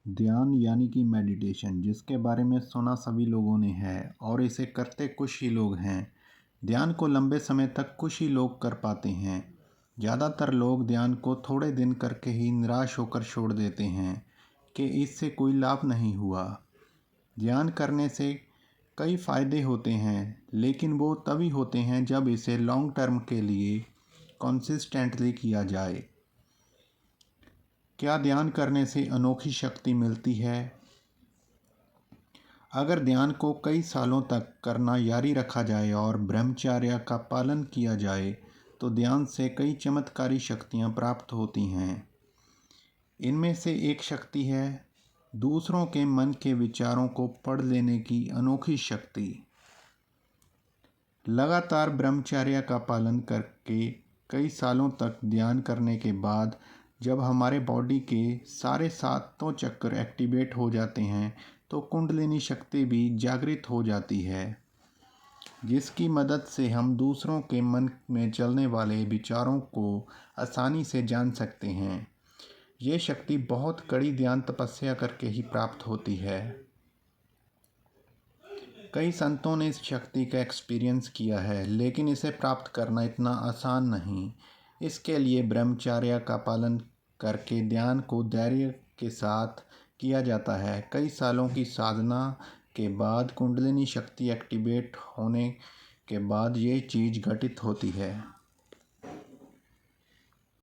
ध्यान यानी कि मेडिटेशन, जिसके बारे में सुना सभी लोगों ने है और इसे करते कुछ ही लोग हैं। ध्यान को लंबे समय तक कुछ ही लोग कर पाते हैं। ज़्यादातर लोग ध्यान को थोड़े दिन करके ही निराश होकर छोड़ देते हैं कि इससे कोई लाभ नहीं हुआ। ध्यान करने से कई फ़ायदे होते हैं, लेकिन वो तभी होते हैं जब इसे लॉन्ग टर्म के लिए कंसिस्टेंटली किया जाए। क्या ध्यान करने से अनोखी शक्ति मिलती है? अगर ध्यान को कई सालों तक करना जारी रखा जाए और ब्रह्मचर्य का पालन किया जाए, तो ध्यान से कई चमत्कारी शक्तियाँ प्राप्त होती हैं। इनमें से एक शक्ति है दूसरों के मन के विचारों को पढ़ लेने की अनोखी शक्ति। लगातार ब्रह्मचर्य का पालन करके कई सालों तक ध्यान करने के बाद जब हमारे बॉडी के सारे सातों चक्र एक्टिवेट हो जाते हैं, तो कुंडलिनी शक्ति भी जागृत हो जाती है, जिसकी मदद से हम दूसरों के मन में चलने वाले विचारों को आसानी से जान सकते हैं। ये शक्ति बहुत कड़ी ध्यान तपस्या करके ही प्राप्त होती है। कई संतों ने इस शक्ति का एक्सपीरियंस किया है, लेकिन इसे प्राप्त करना इतना आसान नहीं। इसके लिए ब्रह्मचर्य का पालन करके ध्यान को धैर्य के साथ किया जाता है। कई सालों की साधना के बाद कुंडलिनी शक्ति एक्टिवेट होने के बाद ये चीज़ घटित होती है।